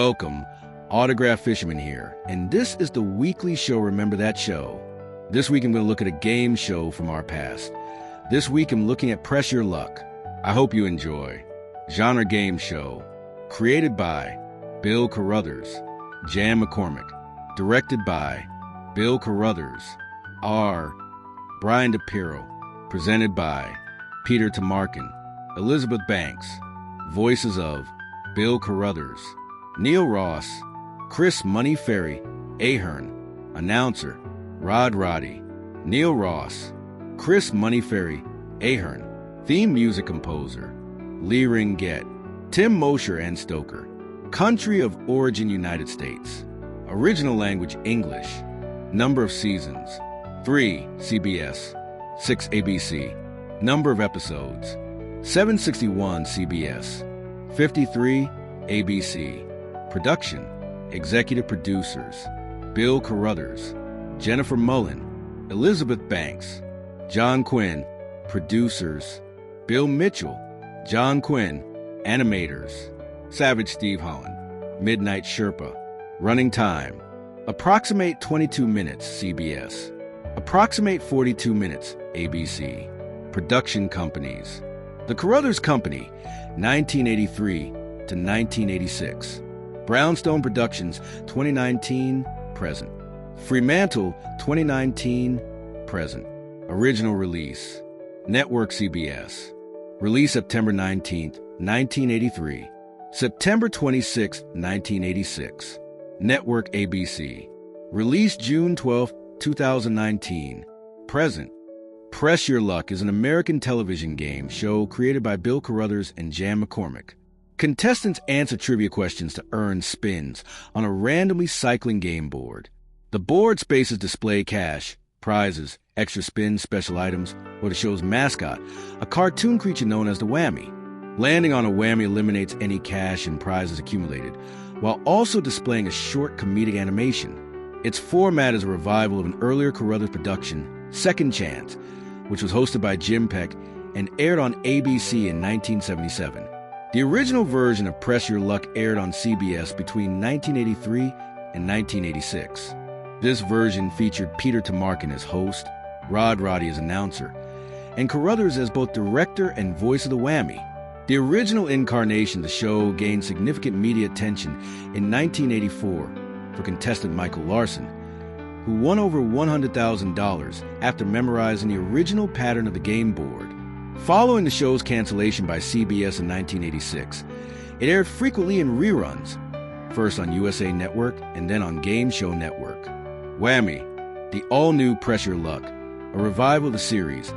Welcome, Autograph Fisherman here, and this is the weekly show Remember That Show. This week I'm going to look at a game show from our past. This week I'm looking at Press Your Luck. I hope you enjoy. Genre game show. Created by Bill Carruthers, Jan McCormick. Directed by Bill Carruthers, R. Brian DePiro. Presented by Peter Tamarkin, Elizabeth Banks. Voices of Bill Carruthers, Neil Ross, Chris Money Ferry, Ahern. Announcer, Rod Roddy. Neil Ross, Chris Money Ferry, Ahern. Theme music composer, Lee Ringget. Tim Mosher and Stoker. Country of origin, United States. Original language, English. Number of seasons, 3 CBS, 6 ABC. Number of episodes, 761 CBS, 53 ABC. Production, executive producers, Bill Carruthers, Jennifer Mullen, Elizabeth Banks, John Quinn. Producers, Bill Mitchell, John Quinn. Animators, Savage Steve Holland, Midnight Sherpa. Running time, approximate 22 minutes CBS, approximate 42 minutes ABC. Production companies, The Carruthers Company, 1983 to 1986. Brownstone Productions, 2019 present. Fremantle, 2019 present. Original release, Network CBS. Release September 19th, 1983. September 26th, 1986. Network ABC. Release June 12th, 2019. Present. Press Your Luck is an American television game show created by Bill Carruthers and Jan McCormick. Contestants answer trivia questions to earn spins on a randomly cycling game board. The board spaces display cash, prizes, extra spins, special items, or the show's mascot, a cartoon creature known as the Whammy. Landing on a Whammy eliminates any cash and prizes accumulated, while also displaying a short comedic animation. Its format is a revival of an earlier Carruthers production, Second Chance, which was hosted by Jim Peck and aired on ABC in 1977. The original version of Press Your Luck aired on CBS between 1983 and 1986. This version featured Peter Tamarkin as host, Rod Roddy as announcer, and Carruthers as both director and voice of the Whammy. The original incarnation of the show gained significant media attention in 1984 for contestant Michael Larson, who won over $100,000 after memorizing the original pattern of the game board. Following the show's cancellation by CBS in 1986, it aired frequently in reruns, first on USA Network and then on Game Show Network. Whammy, the all-new Press Your Luck, a revival of the series,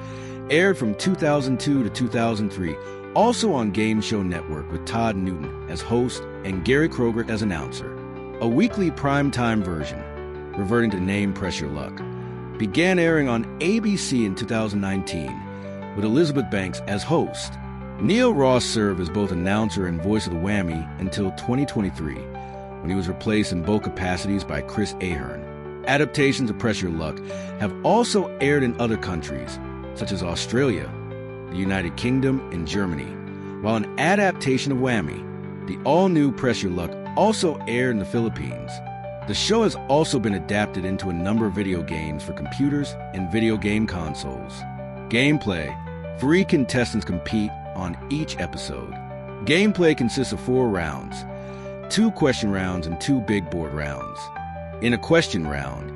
aired from 2002 to 2003, also on Game Show Network with Todd Newton as host and Gary Kroger as announcer. A weekly primetime version, reverting to the name Press Your Luck, began airing on ABC in 2019 with Elizabeth Banks as host. Neil Ross served as both announcer and voice of the Whammy until 2023, when he was replaced in both capacities by Chris Ahern. Adaptations of Press Your Luck have also aired in other countries, such as Australia, the United Kingdom, and Germany, while an adaptation of Whammy, the all-new Press Your Luck, also aired in the Philippines. The show has also been adapted into a number of video games for computers and video game consoles. Gameplay: 3 contestants compete on each episode. Gameplay consists of 4 rounds, 2 question rounds and 2 big board rounds. In a question round,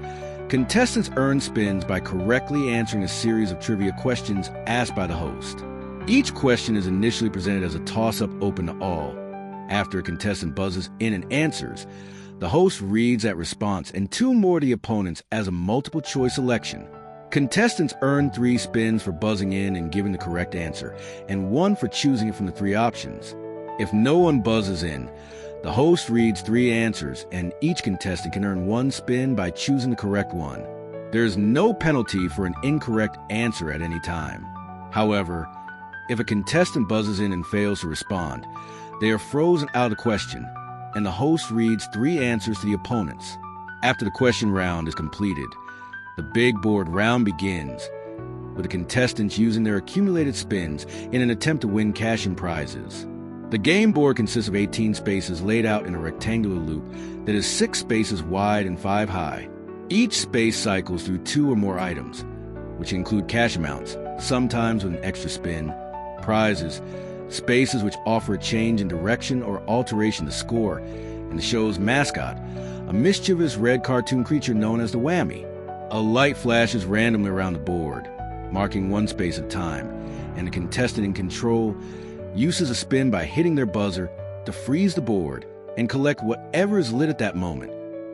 contestants earn spins by correctly answering a series of trivia questions asked by the host. Each question is initially presented as a toss-up open to all. After a contestant buzzes in and answers, the host reads that response and 2 more to the opponents as a multiple-choice selection. Contestants earn 3 spins for buzzing in and giving the correct answer, and 1 for choosing it from the 3 options. If no one buzzes in, the host reads 3 answers, and each contestant can earn 1 spin by choosing the correct one. There is no penalty for an incorrect answer at any time. However, if a contestant buzzes in and fails to respond, they are frozen out of the question, and the host reads 3 answers to the opponents. After the question round is completed, the big board round begins, with the contestants using their accumulated spins in an attempt to win cash and prizes. The game board consists of 18 spaces laid out in a rectangular loop that is 6 spaces wide and 5 high. Each space cycles through 2 or more items, which include cash amounts, sometimes with an extra spin, prizes, spaces which offer a change in direction or alteration to score, and the show's mascot, a mischievous red cartoon creature known as the Whammy. A light flashes randomly around the board, marking 1 space at a time, and the contestant in control uses a spin by hitting their buzzer to freeze the board and collect whatever is lit at that moment.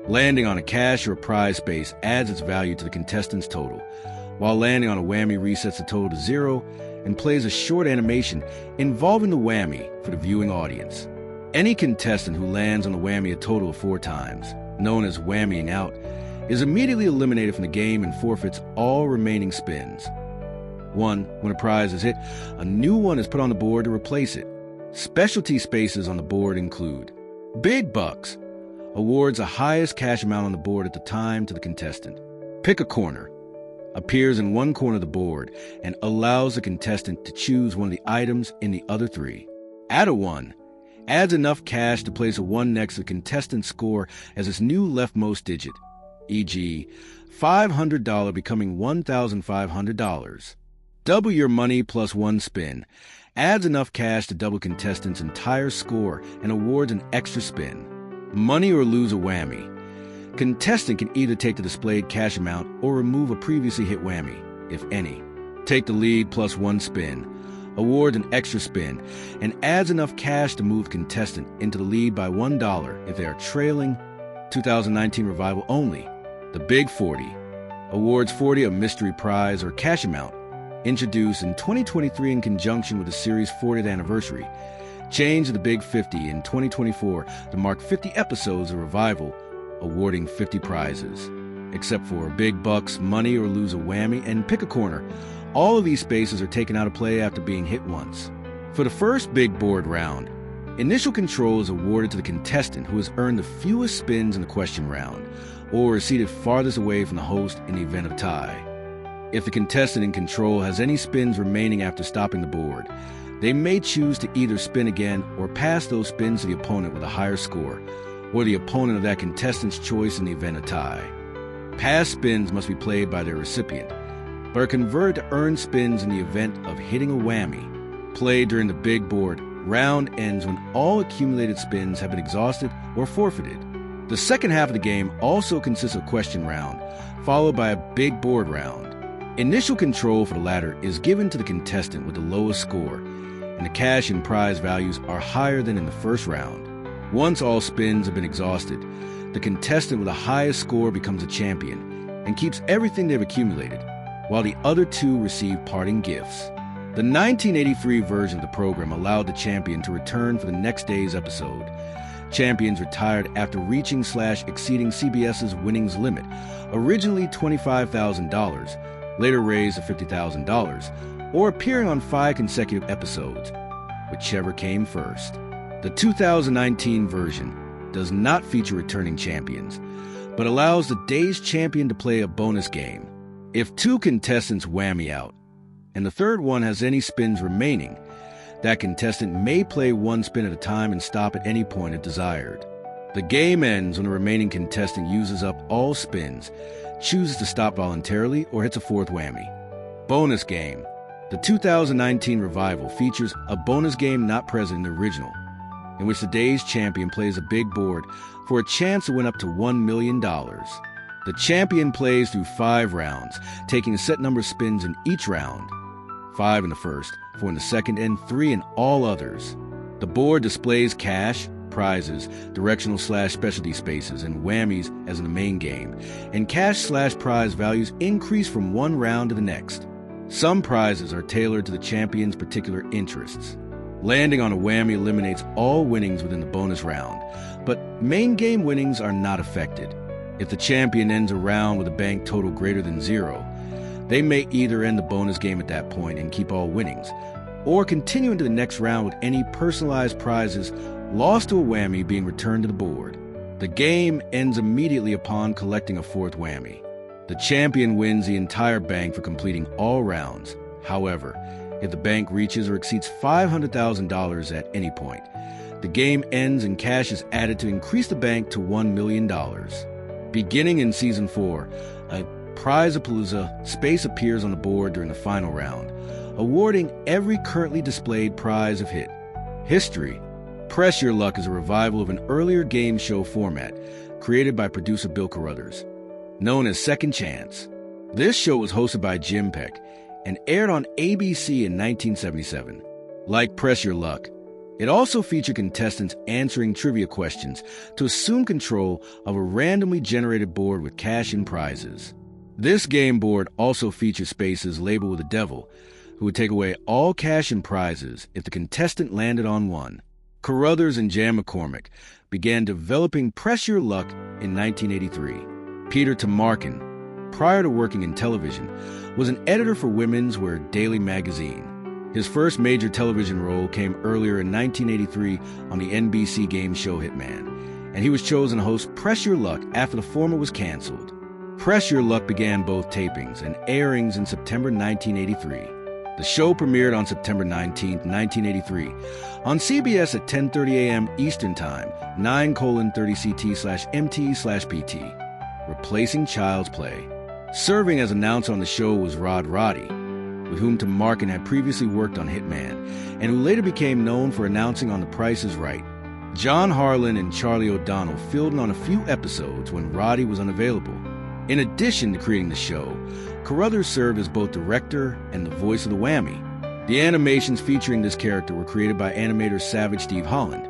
Landing on a cash or a prize space adds its value to the contestant's total, while landing on a whammy resets the total to 0 and plays a short animation involving the whammy for the viewing audience. Any contestant who lands on the whammy a total of 4 times, known as whammying out, is immediately eliminated from the game and forfeits all remaining spins. 1. When a prize is hit, a new one is put on the board to replace it. Specialty spaces on the board include Big Bucks, awards the highest cash amount on the board at the time to the contestant. Pick a Corner, appears in one corner of the board and allows the contestant to choose one of the items in the other 3. Add a 1, adds enough cash to place a 1 next to the contestant's score as its new leftmost digit, e.g., $500 becoming $1,500. Double your money plus 1 spin, adds enough cash to double contestant's entire score and awards an extra spin. Money or lose a whammy. Contestant can either take the displayed cash amount or remove a previously hit whammy, if any. Take the lead plus 1 spin, awards an extra spin, and adds enough cash to move contestant into the lead by $1 if they are trailing. 2019 revival only. The Big 40, awards 40 a mystery prize or cash amount, introduced in 2023 in conjunction with the series' 40th anniversary. Changed to the Big 50 in 2024 to mark 50 episodes of Revival, awarding 50 prizes. Except for Big Bucks, Money or Lose a Whammy, and Pick a Corner, all of these spaces are taken out of play after being hit once. For the first big board round, initial control is awarded to the contestant who has earned the fewest spins in the question round, or is seated farthest away from the host in the event of tie. If the contestant in control has any spins remaining after stopping the board, they may choose to either spin again or pass those spins to the opponent with a higher score, or the opponent of that contestant's choice in the event of tie. Past spins must be played by their recipient, but are converted to earned spins in the event of hitting a whammy. Played during the big board, round ends when all accumulated spins have been exhausted or forfeited. The second half of the game also consists of question round, followed by a big board round. Initial control for the latter is given to the contestant with the lowest score, and the cash and prize values are higher than in the first round. Once all spins have been exhausted, the contestant with the highest score becomes a champion and keeps everything they've accumulated, while the other 2 receive parting gifts. The 1983 version of the program allowed the champion to return for the next day's episode. Champions retired after reaching/exceeding CBS's winnings limit, originally $25,000, later raised to $50,000, or appearing on 5 consecutive episodes, whichever came first. The 2019 version does not feature returning champions, but allows the day's champion to play a bonus game. If 2 contestants whammy out, and the third one has any spins remaining, that contestant may play 1 spin at a time and stop at any point if desired. The game ends when the remaining contestant uses up all spins, chooses to stop voluntarily, or hits a 4th whammy. Bonus game. The 2019 revival features a bonus game not present in the original, in which the day's champion plays a big board for a chance to win up to $1 million. The champion plays through 5 rounds, taking a set number of spins in each round. 5 in the first, 4 in the second, and 3 in all others. The board displays cash, prizes, directional/specialty spaces, and whammies as in the main game, and cash/prize values increase from one round to the next. Some prizes are tailored to the champion's particular interests. Landing on a whammy eliminates all winnings within the bonus round, but main game winnings are not affected. If the champion ends a round with a bank total greater than 0, they may either end the bonus game at that point and keep all winnings, or continue into the next round with any personalized prizes lost to a whammy being returned to the board. The game ends immediately upon collecting a 4th whammy. The champion wins the entire bank for completing all rounds. However, if the bank reaches or exceeds $500,000 at any point. The game ends and cash is added to increase the bank to $1 million. Beginning in Season 4, a Prize-a-Palooza space appears on the board during the final round, awarding every currently displayed prize of hit. History. Press Your Luck is a revival of an earlier game show format created by producer Bill Carruthers, known as Second Chance. This show was hosted by Jim Peck and aired on ABC in 1977. Like Press Your Luck, it also featured contestants answering trivia questions to assume control of a randomly generated board with cash and prizes. This game board also featured spaces labeled with the devil, who would take away all cash and prizes if the contestant landed on one. Carruthers and Jan McCormick began developing Press Your Luck in 1983. Peter Tamarkin, prior to working in television, was an editor for Women's Wear Daily magazine. His first major television role came earlier in 1983 on the NBC game show Hitman, and he was chosen to host Press Your Luck after the former was canceled. Press Your Luck began both tapings and airings in September 1983. The show premiered on September 19, 1983, on CBS at 10:30 a.m. Eastern Time, 9:30 CT/MT/PT, replacing Child's Play. Serving as announcer on the show was Rod Roddy, with whom Tamarkin had previously worked on Hitman, and who later became known for announcing on The Price is Right. John Harlan and Charlie O'Donnell filled in on a few episodes when Roddy was unavailable. In addition to creating the show, Carruthers served as both director and the voice of the Whammy. The animations featuring this character were created by animator Savage Steve Holland.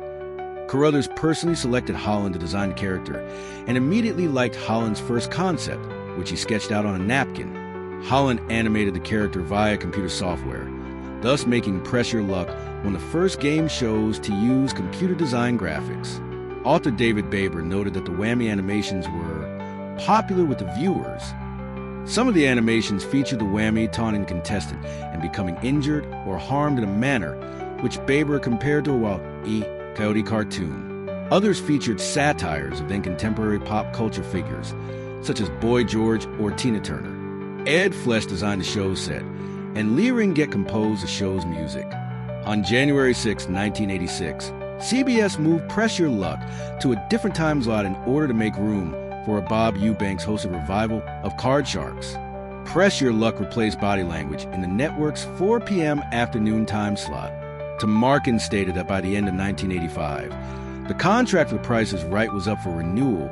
Carruthers personally selected Holland to design the character and immediately liked Holland's first concept, which he sketched out on a napkin. Holland animated the character via computer software, thus making Press Your Luck one of the first game shows to use computer design graphics. Author David Baber noted that the Whammy animations were popular with the viewers. Some of the animations featured the Whammy taunting the contestant and becoming injured or harmed in a manner which Baber compared to a Wile E. Coyote cartoon. Others featured satires of then contemporary pop culture figures, such as Boy George or Tina Turner. Ed Flesh designed the show's set, and Lee Ringget composed the show's music. On January 6, 1986, CBS moved Press Your Luck to a different time slot in order to make room for a Bob Eubanks hosted revival of Card Sharks. Press Your Luck replaced Body Language in the network's 4 p.m. afternoon time slot. Tamarkin stated that by the end of 1985, the contract for The Price is Right was up for renewal,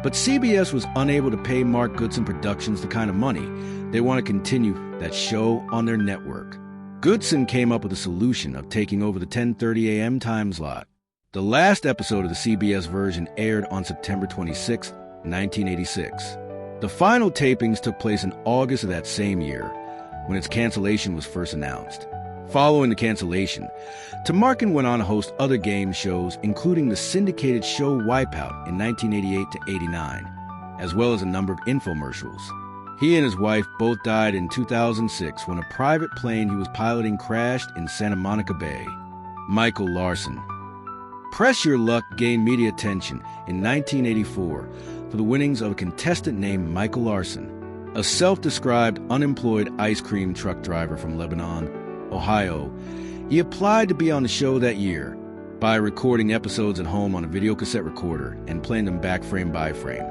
but CBS was unable to pay Mark Goodson Productions the kind of money they want to continue that show on their network. Goodson came up with a solution of taking over the 10:30 a.m. time slot. The last episode of the CBS version aired on September 26, 1986. The final tapings took place in August of that same year, when its cancellation was first announced. Following the cancellation, Tamarkin went on to host other game shows, including the syndicated show Wipeout in 1988 to 89, as well as a number of infomercials. He and his wife both died in 2006 when a private plane he was piloting crashed in Santa Monica Bay. Michael Larson. Press Your Luck gained media attention in 1984 for the winnings of a contestant named Michael Larson, a self-described unemployed ice cream truck driver from Lebanon, Ohio. He applied to be on the show that year by recording episodes at home on a videocassette recorder and playing them back frame by frame.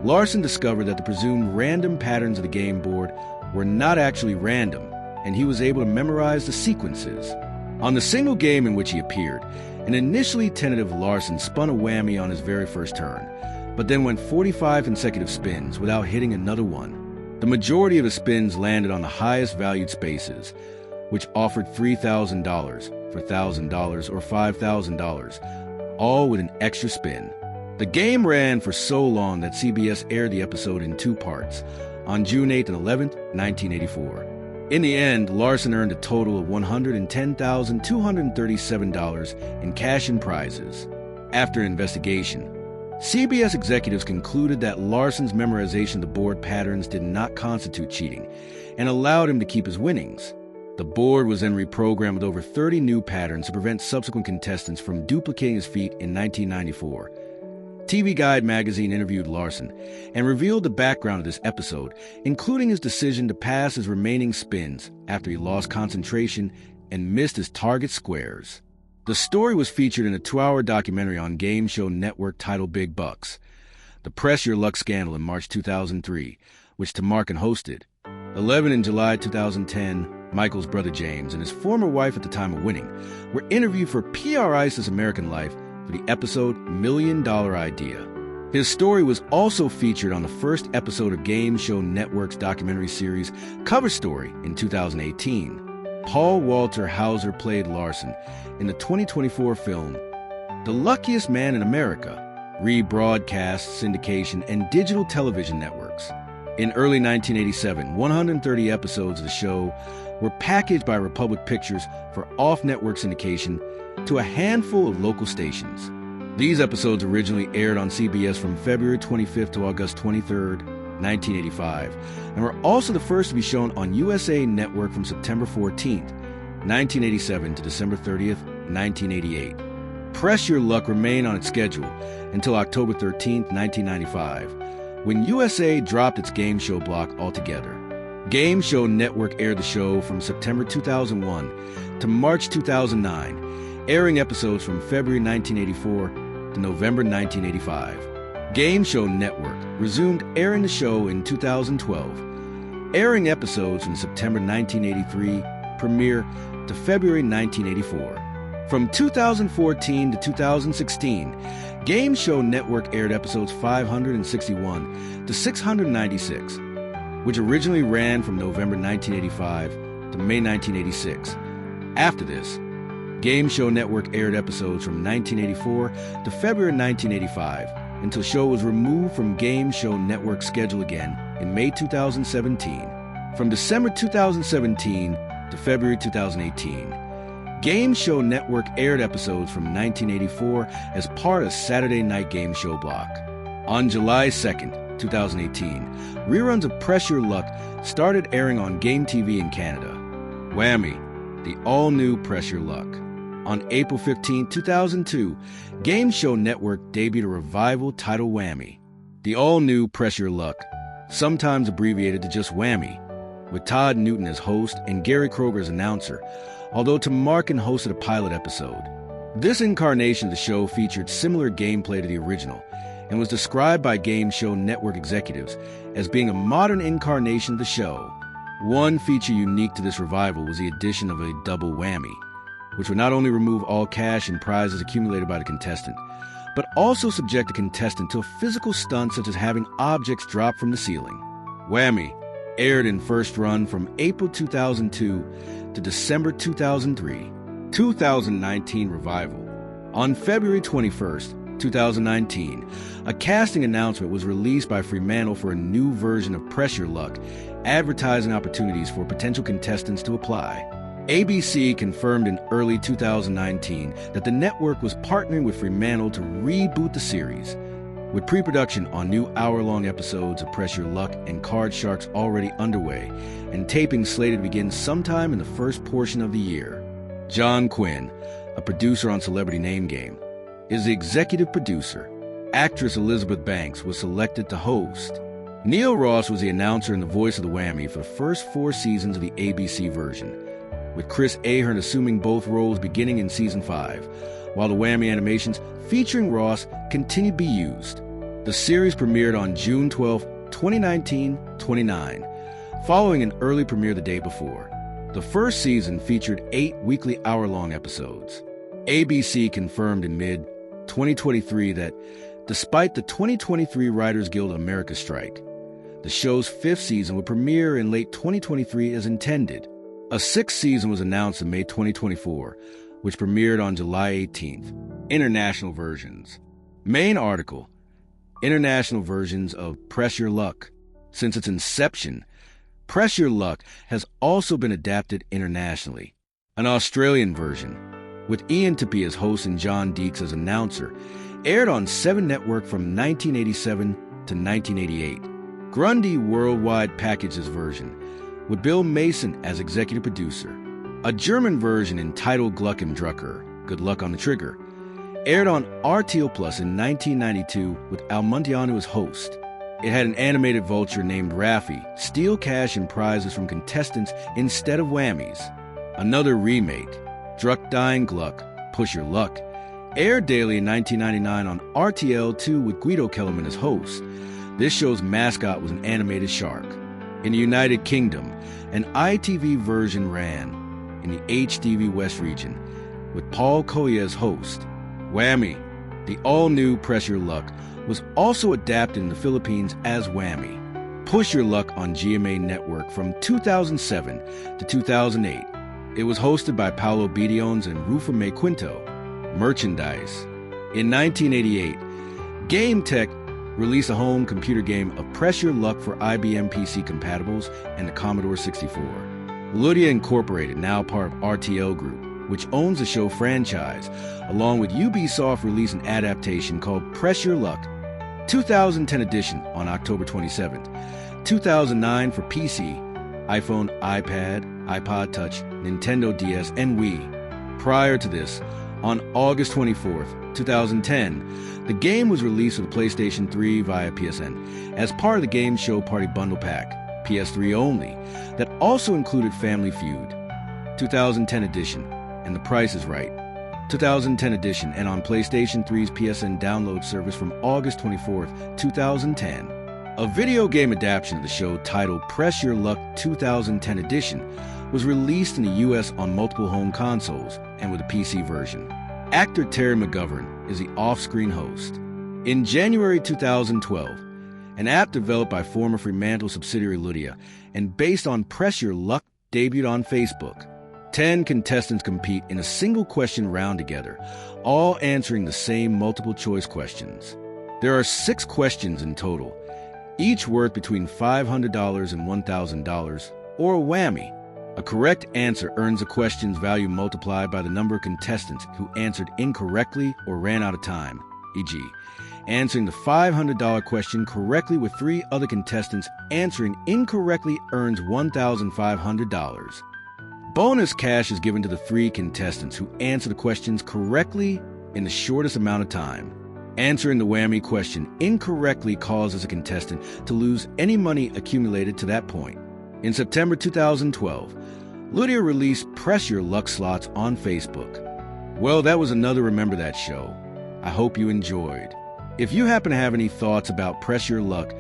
Larson discovered that the presumed random patterns of the game board were not actually random, and he was able to memorize the sequences. On the single game in which he appeared, an initially tentative Larson spun a whammy on his very first turn, but then went 45 consecutive spins without hitting another one. The majority of his spins landed on the highest valued spaces, which offered $3,000 for $1,000 or $5,000, all with an extra spin. The game ran for so long that CBS aired the episode in 2 parts, on June 8th and 11th, 1984. In the end, Larson earned a total of $110,237 in cash and prizes. After an investigation, CBS executives concluded that Larson's memorization of the board patterns did not constitute cheating and allowed him to keep his winnings. The board was then reprogrammed with over 30 new patterns to prevent subsequent contestants from duplicating his feat in 1994. TV Guide magazine interviewed Larson and revealed the background of this episode, including his decision to pass his remaining spins after he lost concentration and missed his target squares. The story was featured in a 2-hour documentary on Game Show Network titled Big Bucks, The Press Your Luck Scandal in March 2003, which Tamarkin hosted. 11 in July 2010, Michael's brother James and his former wife at the time of winning were interviewed for PRI's American Life for the episode $1 Million Idea. His story was also featured on the first episode of Game Show Network's documentary series Cover Story in 2018. Paul Walter Hauser played Larson in the 2024 film The Luckiest Man in America, rebroadcast, syndication, and digital television networks. In early 1987, 130 episodes of the show were packaged by Republic Pictures for off-network syndication to a handful of local stations. These episodes originally aired on CBS from February 25th to August 23rd, 1985, and were also the first to be shown on USA Network from September 14th, 1987 to December 30th, 1988. Press Your Luck remained on its schedule until October 13th, 1995, when USA dropped its game show block altogether. Game Show Network aired the show from September 2001 to March 2009, airing episodes from February 1984 to November 1985. Game Show Network resumed airing the show in 2012, airing episodes from September 1983 premiere to February 1984. From 2014 to 2016, Game Show Network aired episodes 561 to 696, which originally ran from November 1985 to May 1986. After this, Game Show Network aired episodes from 1984 to February 1985 until the show was removed from Game Show Network's schedule again in May 2017. From December 2017 to February 2018, Game Show Network aired episodes from 1984 as part of Saturday Night Game Show block. On July 2nd, 2018, reruns of Press Your Luck started airing on Game TV in Canada. Whammy, the all-new Press Your Luck. On April 15, 2002, Game Show Network debuted a revival titled Whammy, the all-new Press Your Luck, sometimes abbreviated to just Whammy, with Todd Newton as host and Gary Kroger as announcer, although Tamarkin hosted a pilot episode. This incarnation of the show featured similar gameplay to the original and was described by Game Show Network executives as being a modern incarnation of the show. One feature unique to this revival was the addition of a double whammy, which would not only remove all cash and prizes accumulated by the contestant, but also subject the contestant to a physical stunt such as having objects drop from the ceiling. Whammy aired in first run from April 2002 to December 2003. 2019 revival. On February 21st, 2019, a casting announcement was released by Fremantle for a new version of Press Your Luck, advertising opportunities for potential contestants to apply. ABC confirmed in early 2019 that the network was partnering with Fremantle to reboot the series, with pre-production on new hour-long episodes of Press Your Luck and Card Sharks already underway, and taping slated to begin sometime in the first portion of the year. John Quinn, a producer on Celebrity Name Game, is the executive producer. Actress Elizabeth Banks was selected to host. Neil Ross was the announcer and the voice of the Whammy for the first 4 seasons of the ABC version, with Chris Ahern assuming both roles beginning in Season 5, while the Whammy animations featuring Ross continued to be used. The series premiered on June 12, 2019-29, following an early premiere the day before. The first season featured 8 weekly hour-long episodes. ABC confirmed in mid-2023 that, despite the 2023 Writers Guild of America strike, the show's 5th season would premiere in late 2023 as intended. A 6th season was announced in May 2024, which premiered on July 18th. International versions. Main article: International versions of Press Your Luck. Since its inception, Press Your Luck has also been adapted internationally. An Australian version, with Ian Tappy as host and John Deeks as announcer, aired on 7 Network from 1987 to 1988. Grundy Worldwide packages version, with Bill Mason as executive producer. A German version entitled Gluck im Drucker, Good Luck on the Trigger, Aired on RTL Plus in 1992 with Almuntiano as host. It had an animated vulture named Raffi steal cash and prizes from contestants instead of whammies. Another remake, Druck Dein Gluck, Push Your Luck, aired daily in 1999 on RTL2 with Guido Kellerman as host. This show's mascot was an animated shark. In the United Kingdom, an ITV version ran in the HTV West region with Paul Collier as host. Whammy, the all-new Press Your Luck, was also adapted in the Philippines as Whammy. Push Your Luck on GMA Network from 2007 to 2008. It was hosted by Paolo Bidiones and Rufa May Quinto. Merchandise. In 1988, GameTech released a home computer game of Press Your Luck for IBM PC compatibles and the Commodore 64. Ludia Incorporated, now part of RTL Group, which owns the show franchise, along with Ubisoft, released an adaptation called Press Your Luck, 2010 edition on October 27th, 2009 for PC, iPhone, iPad, iPod Touch, Nintendo DS, and Wii. Prior to this, on August 24th, 2010, the game was released for the PlayStation 3 via PSN as part of the Game Show Party Bundle Pack, PS3 only, that also included Family Feud, 2010 edition, and The Price is Right, 2010 edition, and on PlayStation 3's PSN download service from August 24th, 2010. A video game adaptation of the show titled Press Your Luck 2010 edition was released in the US on multiple home consoles and with a PC version. Actor Terry McGovern is the off-screen host. In January 2012, an app developed by former Fremantle subsidiary Ludia and based on Press Your Luck debuted on Facebook. 10 contestants compete in a single question round together, all answering the same multiple-choice questions. There are 6 questions in total, each worth between $500 and $1,000, or a whammy. A correct answer earns the question's value multiplied by the number of contestants who answered incorrectly or ran out of time, e.g., answering the $500 question correctly with 3 other contestants answering incorrectly earns $1,500. Bonus cash is given to the 3 contestants who answer the questions correctly in the shortest amount of time. Answering the whammy question incorrectly causes a contestant to lose any money accumulated to that point. In September 2012, Ludia released Press Your Luck slots on Facebook. Well, that was another Remember That show. I hope you enjoyed. If you happen to have any thoughts about Press Your Luck,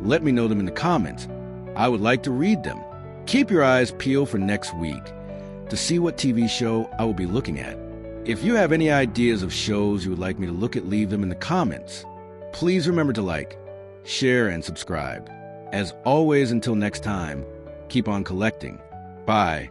let me know them in the comments. I would like to read them. Keep your eyes peeled for next week to see what TV show I will be looking at. If you have any ideas of shows you would like me to look at, leave them in the comments. Please remember to like, share, and subscribe. As always, until next time, keep on collecting. Bye.